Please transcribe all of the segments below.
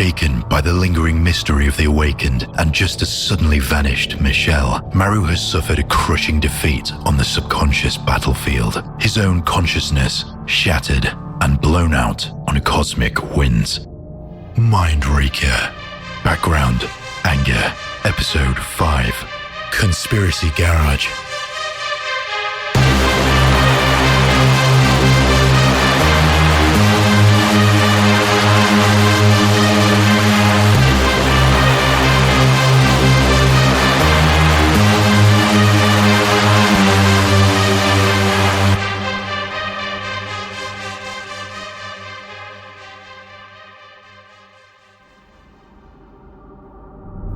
Shaken by the lingering mystery of the awakened and just as suddenly vanished Michal, Maru has suffered a crushing defeat on the subconscious battlefield. His own consciousness shattered and blown out on cosmic winds. MINDRAKER. Background: Anger. Episode 5. Conspiracy Garage.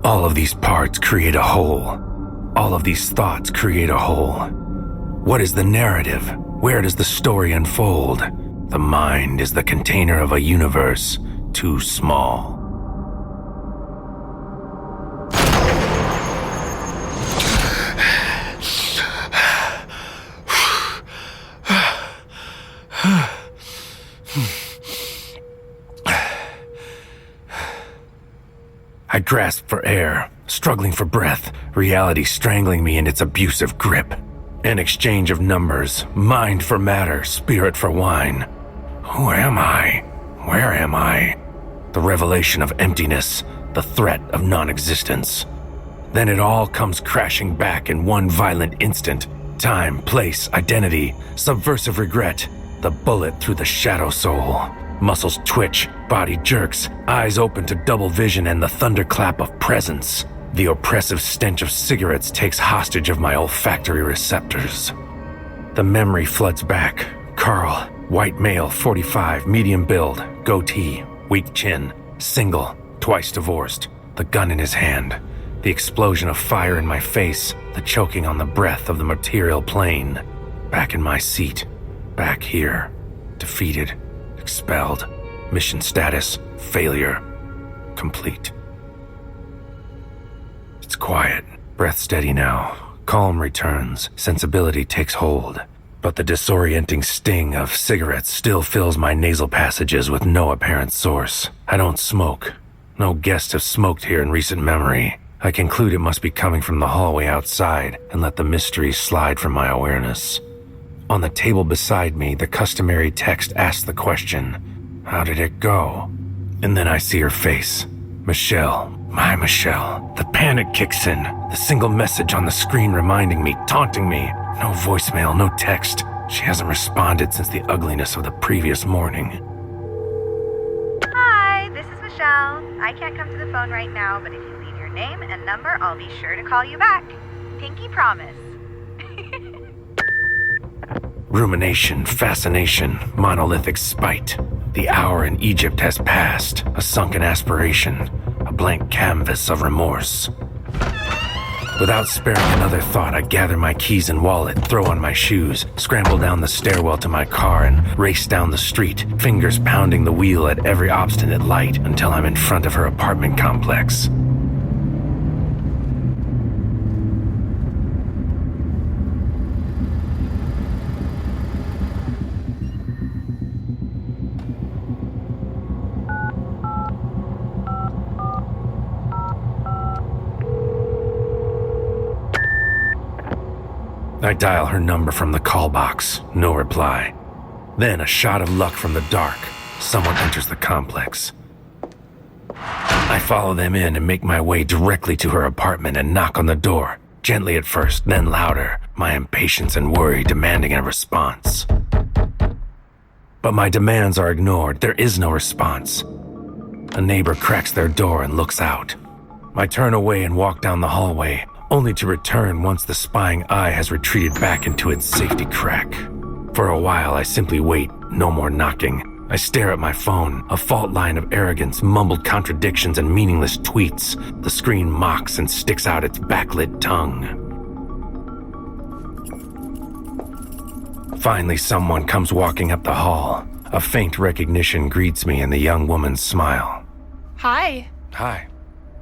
All of these parts create a whole. All of these thoughts create a whole. What is the narrative? Where does the story unfold? The mind is the container of a universe too small. I grasped for air, struggling for breath, reality strangling me in its abusive grip. An exchange of numbers, mind for matter, spirit for wine. Who am I? Where am I? The revelation of emptiness, the threat of non-existence. Then it all comes crashing back in one violent instant. Time, place, identity, subversive regret, the bullet through the shadow soul. Muscles twitch, body jerks, eyes open to double vision and the thunderclap of presence. The oppressive stench of cigarettes takes hostage of my olfactory receptors. The memory floods back. Carl, white male, 45, medium build, goatee, weak chin, single, twice divorced, the gun in his hand, the explosion of fire in my face, the choking on the breath of the material plane. Back in my seat, back here, defeated. Expelled. Mission status, failure. Complete. It's quiet. Breath steady now. Calm returns. Sensibility takes hold. But the disorienting sting of cigarettes still fills my nasal passages with no apparent source. I don't smoke. No guests have smoked here in recent memory. I conclude it must be coming from the hallway outside and let the mystery slide from my awareness. On the table beside me, the customary text asks the question, how did it go? And then I see her face. Michal, my Michal. The panic kicks in, the single message on the screen reminding me, taunting me. No voicemail, no text. She hasn't responded since the ugliness of the previous morning. Hi, this is Michal. I can't come to the phone right now, but if you leave your name and number, I'll be sure to call you back. Pinky promise. Rumination, fascination, monolithic spite. The hour in Egypt has passed, a sunken aspiration, a blank canvas of remorse. Without sparing another thought, I gather my keys and wallet, throw on my shoes, scramble down the stairwell to my car and race down the street, fingers pounding the wheel at every obstinate light until I'm in front of her apartment complex. I dial her number from the call box, no reply. Then a shot of luck from the dark. Someone enters the complex. I follow them in and make my way directly to her apartment and knock on the door, gently at first, then louder, my impatience and worry demanding a response. But my demands are ignored. There is no response. A neighbor cracks their door and looks out. I turn away and walk down the hallway, only to return once the spying eye has retreated back into its safety crack. For a while, I simply wait, no more knocking. I stare at my phone, a fault line of arrogance, mumbled contradictions, and meaningless tweets. The screen mocks and sticks out its backlit tongue. Finally, someone comes walking up the hall. A faint recognition greets me in the young woman's smile. Hi. Hi.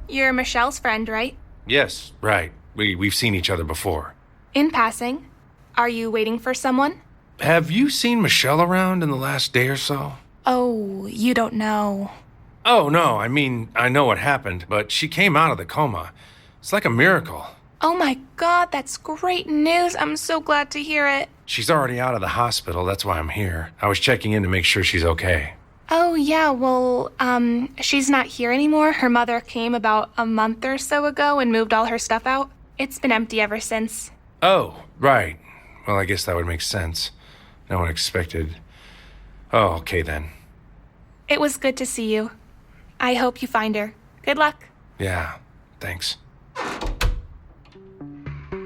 You're Michelle's friend, right? Yes, right. We've seen each other before. In passing. Are you waiting for someone? Have you seen Michal around in the last day or so? Oh, you don't know. Oh, no, I mean, I know what happened, but she came out of the coma. It's like a miracle. Oh my god, that's great news. I'm so glad to hear it. She's already out of the hospital, that's why I'm here. I was checking in to make sure she's okay. Oh yeah, well, she's not here anymore. Her mother came about a month or so ago and moved all her stuff out. It's been empty ever since. Oh, right. Well, I guess that would make sense. No one expected... Oh, okay then. It was good to see you. I hope you find her. Good luck. Yeah, thanks.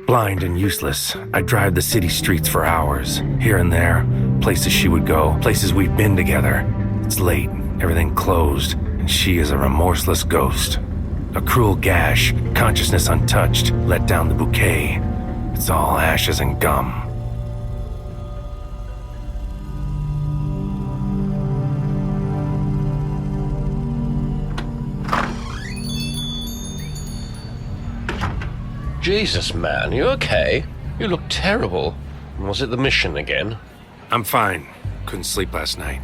Blind and useless, I drive the city streets for hours. Here and there, places she would go, places we've been together. It's late, everything closed, and she is a remorseless ghost. A cruel gash, consciousness untouched, let down the bouquet. It's all ashes and gum. Jesus, man, you okay? You look terrible. Was it the mission again? I'm fine. Couldn't sleep last night.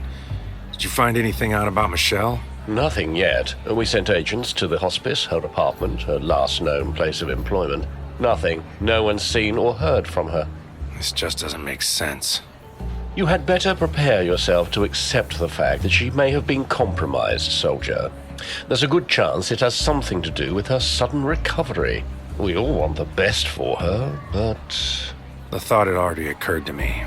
Did you find anything out about Michal? Nothing yet. We sent agents to the hospice, her apartment, her last known place of employment. Nothing. No one's seen or heard from her. This just doesn't make sense. You had better prepare yourself to accept the fact that she may have been compromised, soldier. There's a good chance it has something to do with her sudden recovery. We all want the best for her, but... The thought had already occurred to me.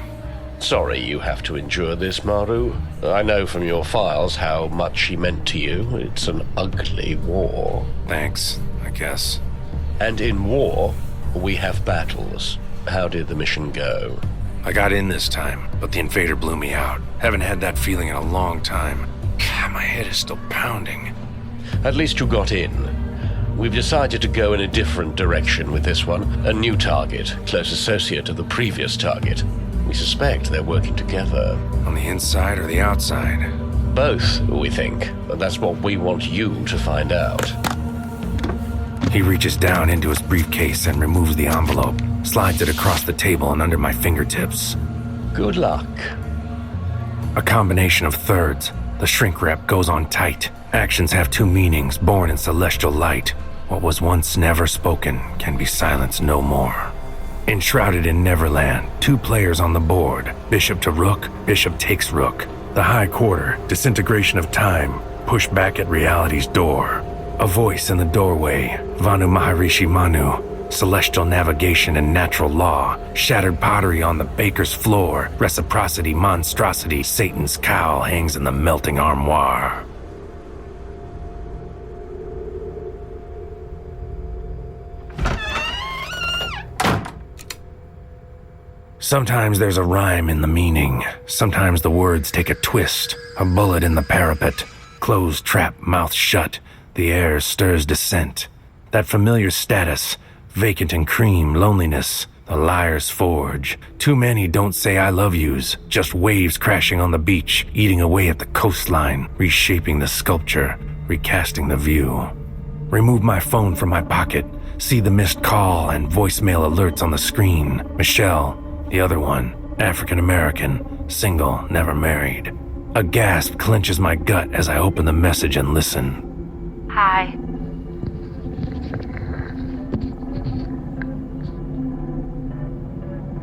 Sorry you have to endure this, Maru. I know from your files how much she meant to you. It's an ugly war. Thanks, I guess. And in war, we have battles. How did the mission go? I got in this time, but the invader blew me out. Haven't had that feeling in a long time. God, my head is still pounding. At least you got in. We've decided to go in a different direction with this one. A new target, close associate of the previous target. We suspect they're working together. On the inside or the outside? Both, we think. And that's what we want you to find out. He reaches down into his briefcase and removes the envelope, slides it across the table and under my fingertips. Good luck. A combination of thirds. The shrink wrap goes on tight. Actions have two meanings, born in celestial light. What was once never spoken can be silenced no more. Enshrouded in Neverland, two players on the board. Bishop to rook, bishop takes rook. The high quarter, disintegration of time, push back at reality's door. A voice in the doorway, Vanu Maharishi Manu. Celestial navigation and natural law. Shattered pottery on the baker's floor. Reciprocity, monstrosity, Satan's cowl hangs in the melting armoire. Sometimes there's a rhyme in the meaning. Sometimes the words take a twist. A bullet in the parapet. Closed trap, mouth shut. The air stirs dissent. That familiar status. Vacant and cream, loneliness. The liar's forge. Too many don't say I love yous. Just waves crashing on the beach. Eating away at the coastline. Reshaping the sculpture. Recasting the view. Remove my phone from my pocket. See the missed call and voicemail alerts on the screen. Michal. The other one, African-American, single, never married. A gasp clenches my gut as I open the message and listen. Hi.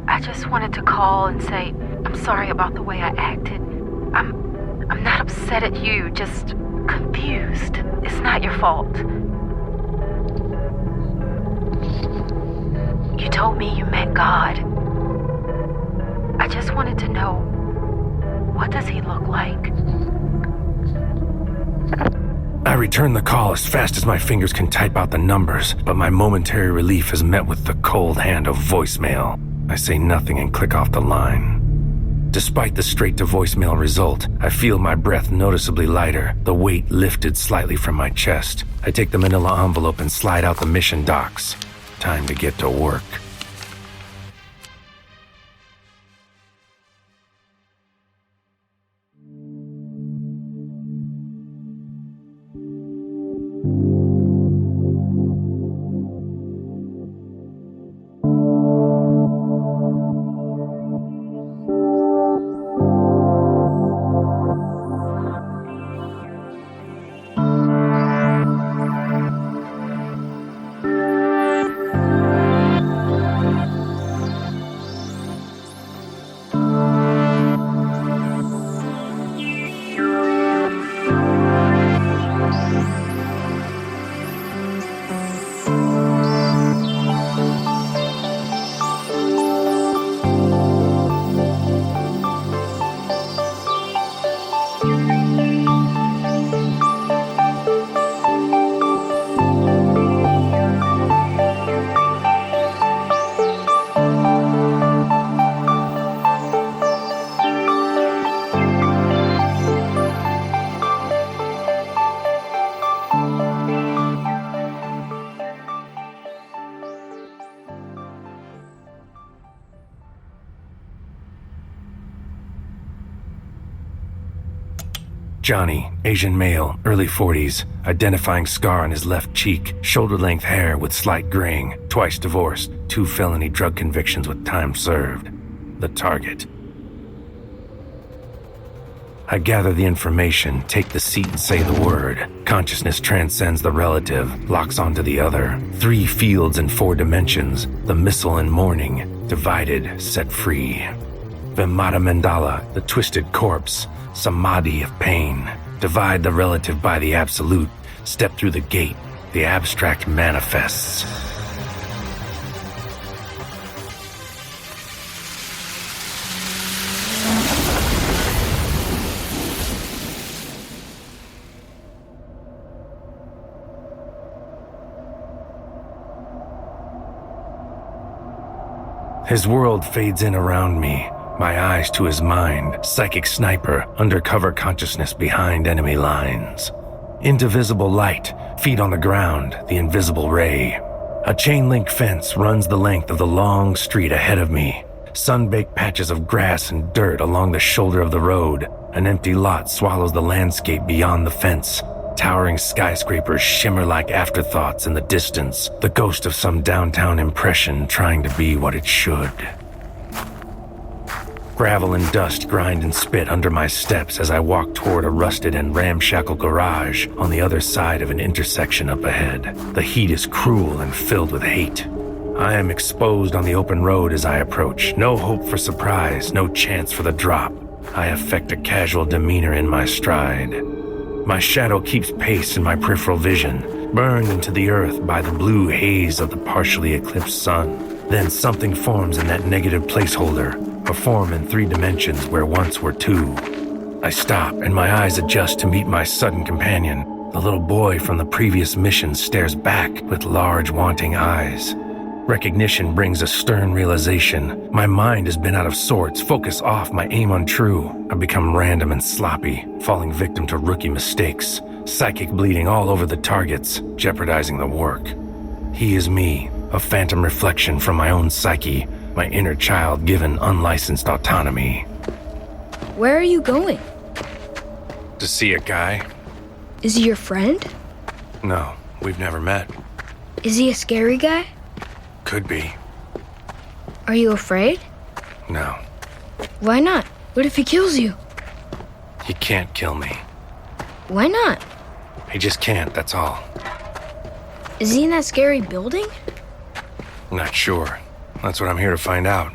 I just wanted to call and say I'm sorry about the way I acted. I'm not upset at you, just confused. It's not your fault. You told me you met God. I just wanted to know, what does he look like? I return the call as fast as my fingers can type out the numbers, but my momentary relief is met with the cold hand of voicemail. I say nothing and click off the line. Despite the straight-to-voicemail result, I feel my breath noticeably lighter, the weight lifted slightly from my chest. I take the manila envelope and slide out the mission docs. Time to get to work. Johnny, Asian male, early 40s, identifying scar on his left cheek, shoulder-length hair with slight graying, twice divorced, 2 felony drug convictions with time served. The target. I gather the information, take the seat and say the word. Consciousness transcends the relative, locks onto the other. 3 fields in 4 dimensions, the missile in mourning, divided, set free. Vimata Mandala, the twisted corpse, samadhi of pain. Divide the relative by the absolute, step through the gate, the abstract manifests. His world fades in around me, my eyes to his mind, psychic sniper, undercover consciousness behind enemy lines. Into visible light, feet on the ground, the invisible ray. A chain-link fence runs the length of the long street ahead of me. Sun-baked patches of grass and dirt along the shoulder of the road. An empty lot swallows the landscape beyond the fence. Towering skyscrapers shimmer like afterthoughts in the distance, the ghost of some downtown impression trying to be what it should. Gravel and dust grind and spit under my steps as I walk toward a rusted and ramshackle garage on the other side of an intersection up ahead. The heat is cruel and filled with hate. I am exposed on the open road as I approach. No hope for surprise, no chance for the drop. I affect a casual demeanor in my stride. My shadow keeps pace in my peripheral vision, burned into the earth by the blue haze of the partially eclipsed sun. Then something forms in that negative placeholder, a form in 3 dimensions where once were 2. I stop and my eyes adjust to meet my sudden companion. The little boy from the previous mission stares back with large wanting eyes. Recognition brings a stern realization. My mind has been out of sorts, focus off, my aim untrue. I've become random and sloppy, falling victim to rookie mistakes. Psychic bleeding all over the targets, jeopardizing the work. He is me, a phantom reflection from my own psyche, my inner child given unlicensed autonomy. Where are you going? To see a guy? Is he your friend? No, we've never met. Is he a scary guy? Could be. Are you afraid? No. Why not? What if he kills you? He can't kill me. Why not? He just can't, that's all. Is he in that scary building? Not sure. That's what I'm here to find out.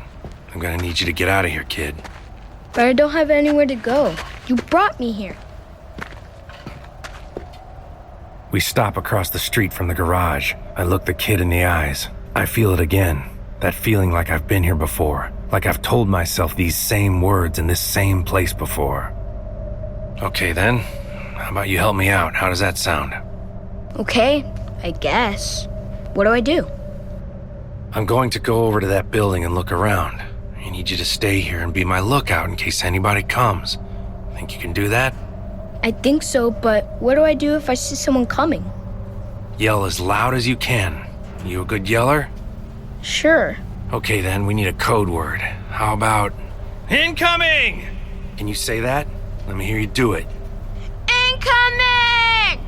I'm gonna need you to get out of here, kid. But I don't have anywhere to go. You brought me here. We stop across the street from the garage. I look the kid in the eyes. I feel it again. That feeling like I've been here before. Like I've told myself these same words in this same place before. Okay then. How about you help me out? How does that sound? Okay, I guess. What do I do? I'm going to go over to that building and look around. I need you to stay here and be my lookout in case anybody comes. Think you can do that? I think so, but what do I do if I see someone coming? Yell as loud as you can. You a good yeller? Sure. Okay then, we need a code word. How about... Incoming! Can you say that? Let me hear you do it. Incoming!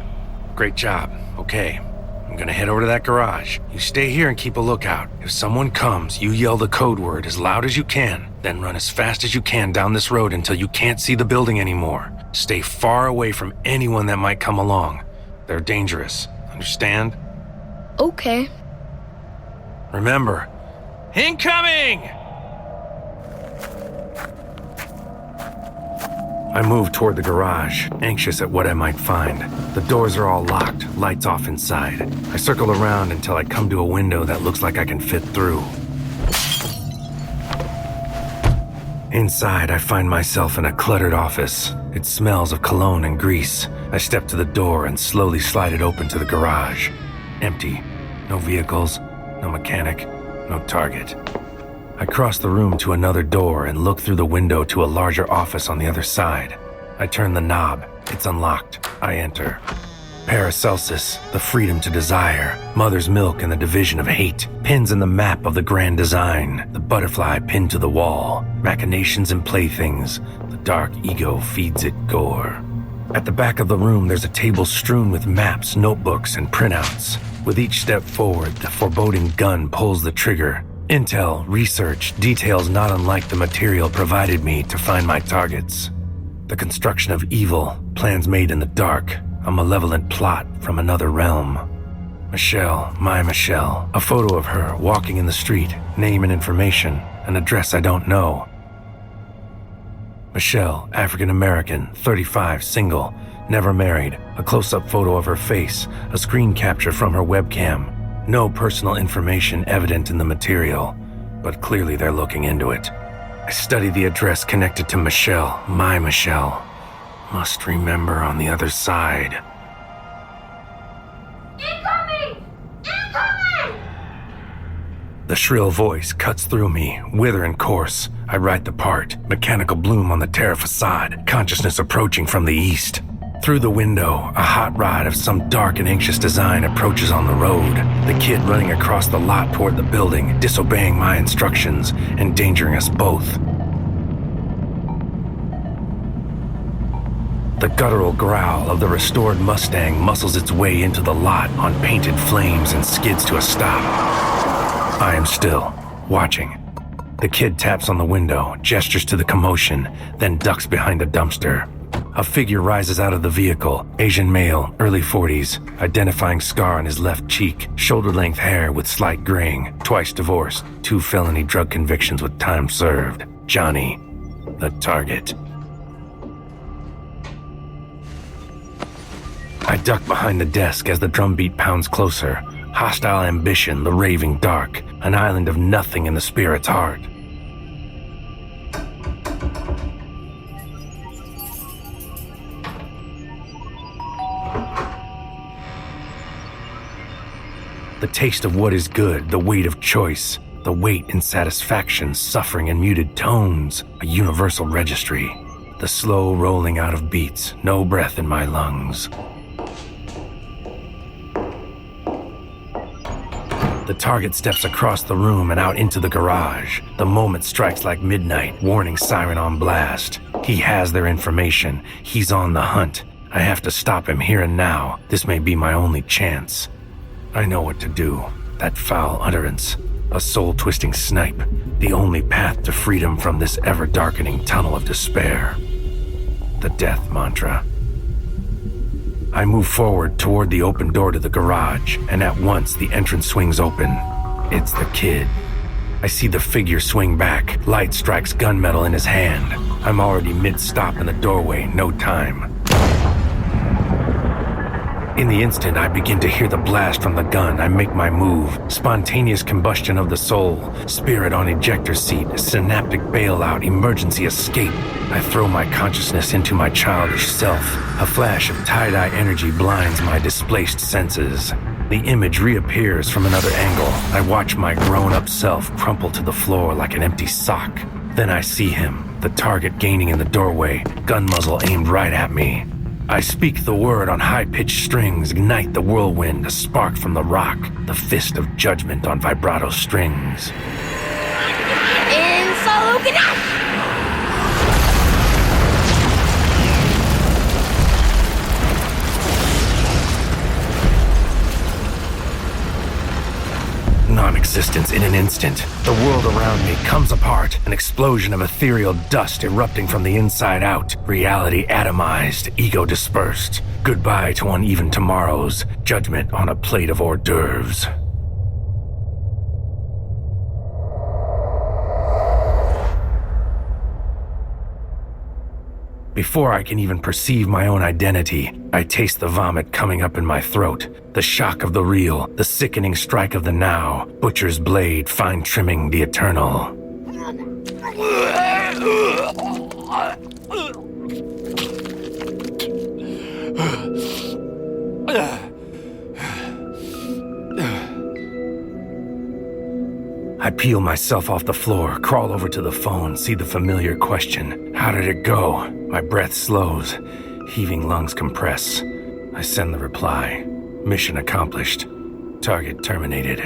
Great job. Okay. I'm gonna head over to that garage. You stay here and keep a lookout. If someone comes, you yell the code word as loud as you can, then run as fast as you can down this road until you can't see the building anymore. Stay far away from anyone that might come along. They're dangerous. Understand? Okay. Remember, incoming! I move toward the garage, anxious at what I might find. The doors are all locked, lights off inside. I circle around until I come to a window that looks like I can fit through. Inside, I find myself in a cluttered office. It smells of cologne and grease. I step to the door and slowly slide it open to the garage. Empty. No vehicles, no mechanic, no target. I cross the room to another door and look through the window to a larger office on the other side. I turn the knob. It's unlocked. I enter. Paracelsus, the freedom to desire, mother's milk and the division of hate, pins in the map of the grand design, the butterfly pinned to the wall, machinations and playthings, the dark ego feeds it gore. At the back of the room, there's a table strewn with maps, notebooks, and printouts. With each step forward, the foreboding gun pulls the trigger. Intel, research, details not unlike the material provided me to find my targets. The construction of evil, plans made in the dark, a malevolent plot from another realm. Michal, my Michal, a photo of her walking in the street, name and information, an address I don't know. Michal, African-American, 35, single, never married, a close-up photo of her face, a screen capture from her webcam. No personal information evident in the material, but clearly they're looking into it. I study the address connected to Michal, my Michal. Must remember on the other side. Incoming! Incoming! The shrill voice cuts through me, wither and coarse. I write the part, mechanical bloom on the terra facade, consciousness approaching from the east. Through the window, a hot rod of some dark and anxious design approaches on the road. The kid running across the lot toward the building, disobeying my instructions, endangering us both. The guttural growl of the restored Mustang muscles its way into the lot on painted flames and skids to a stop. I am still, watching. The kid taps on the window, gestures to the commotion, then ducks behind a dumpster. A figure rises out of the vehicle, Asian male, early 40s, identifying scar on his left cheek, shoulder-length hair with slight graying, twice divorced, 2 felony drug convictions with time served. Johnny, the target. I duck behind the desk as the drumbeat pounds closer. Hostile ambition, the raving dark, an island of nothing in the spirit's heart. The taste of what is good, the weight of choice, the weight in satisfaction, suffering and muted tones, a universal registry. The slow rolling out of beats, no breath in my lungs. The target steps across the room and out into the garage. The moment strikes like midnight, warning siren on blast. He has their information. He's on the hunt. I have to stop him here and now. This may be my only chance. I know what to do. That foul utterance. A soul-twisting snipe. The only path to freedom from this ever-darkening tunnel of despair. The death mantra. I move forward toward the open door to the garage, and at once the entrance swings open. It's the kid. I see the figure swing back. Light strikes gunmetal in his hand. I'm already mid-stop in the doorway, no time. In the instant I begin to hear the blast from the gun, I make my move. Spontaneous combustion of the soul, spirit on ejector seat, synaptic bailout, emergency escape. I throw my consciousness into my childish self. A flash of tie-dye energy blinds my displaced senses. The image reappears from another angle. I watch my grown-up self crumple to the floor like an empty sock. Then I see him, the target gaining in the doorway, gun muzzle aimed right at me. I speak the word on high-pitched strings, ignite the whirlwind, a spark from the rock, the fist of judgment on vibrato strings. In solo connect! Non-existence in an instant. The world around me comes apart, an explosion of ethereal dust erupting from the inside out. Reality atomized, ego dispersed. Goodbye to uneven tomorrows, judgment on a plate of hors d'oeuvres. Before I can even perceive my own identity, I taste the vomit coming up in my throat, the shock of the real, the sickening strike of the now, butcher's blade, fine trimming the eternal. I peel myself off the floor, crawl over to the phone, see the familiar question. How did it go? My breath slows, heaving lungs compress. I send the reply. Mission accomplished. Target terminated.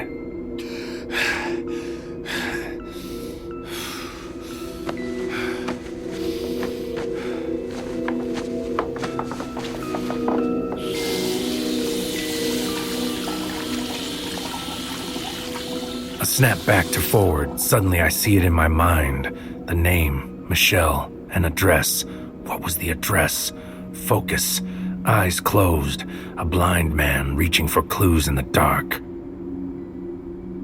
Snap back to forward. Suddenly I see it in my mind. The name, Michal, an address. What was the address? Focus. Eyes closed. A blind man reaching for clues in the dark.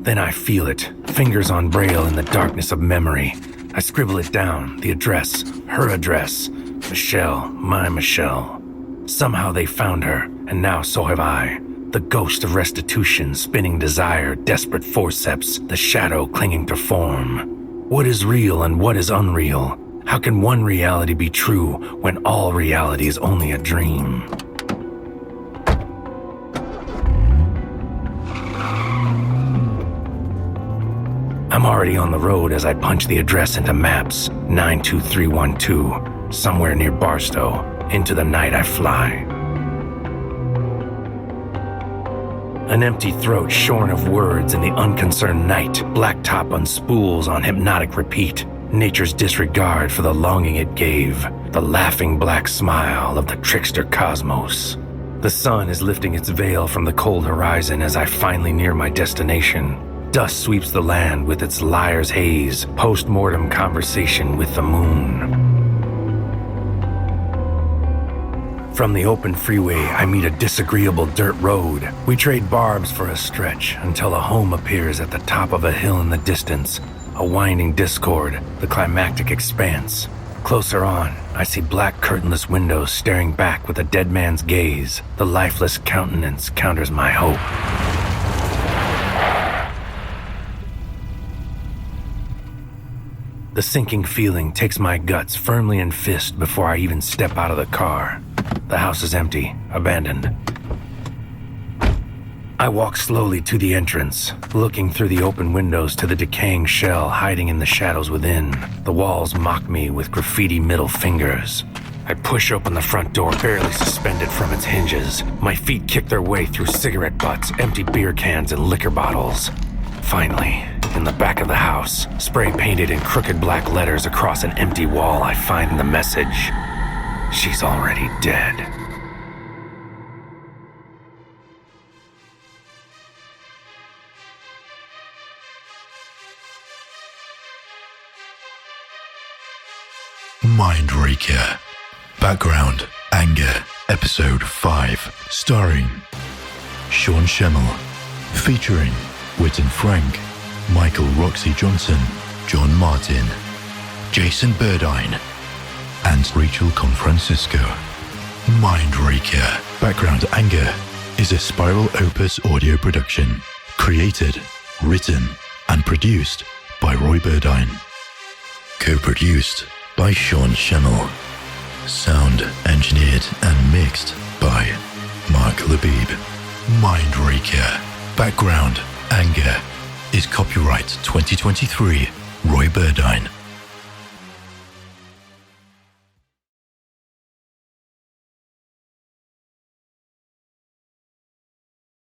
Then I feel it. Fingers on braille in the darkness of memory. I scribble it down. The address. Her address. Michal. My Michal. Somehow they found her, and now so have I. The ghost of restitution, spinning desire, desperate forceps, the shadow clinging to form. What is real and what is unreal? How can one reality be true when all reality is only a dream? I'm already on the road as I punch the address into maps. 92312, somewhere near Barstow. Into the night I fly. An empty throat shorn of words in the unconcerned night. Blacktop on spools on hypnotic repeat. Nature's disregard for the longing it gave. The laughing black smile of the trickster cosmos. The sun is lifting its veil from the cold horizon as I finally near my destination. Dust sweeps the land with its liar's haze. Post-mortem conversation with the moon. From the open freeway, I meet a disagreeable dirt road. We trade barbs for a stretch until a home appears at the top of a hill in the distance. A winding discord, the climactic expanse. Closer on, I see black curtainless windows staring back with a dead man's gaze. The lifeless countenance counters my hope. The sinking feeling takes my guts firmly in fist before I even step out of the car. The house is empty, abandoned. I walk slowly to the entrance, looking through the open windows to the decaying shell hiding in the shadows within. The walls mock me with graffiti middle fingers. I push open the front door, barely suspended from its hinges. My feet kick their way through cigarette butts, empty beer cans, and liquor bottles. Finally, in the back of the house, spray painted in crooked black letters across an empty wall, I find the message. She's already dead. MINDRAKER. Background, Anger, Episode 5. Starring Sean Schemmel. Featuring Whitton Frank, Michael Roxie Johnson, John Martin, Jason Burdine, and Rachel Confrancisco. MINDRAKER. Background Anger is a Spiralopus audio production. Created, written, and produced by Roy Burdine. Co-produced by Sean Schemmel. Sound engineered and mixed by Mark Labib. MINDRAKER. Background Anger is copyright 2023 Roy Burdine.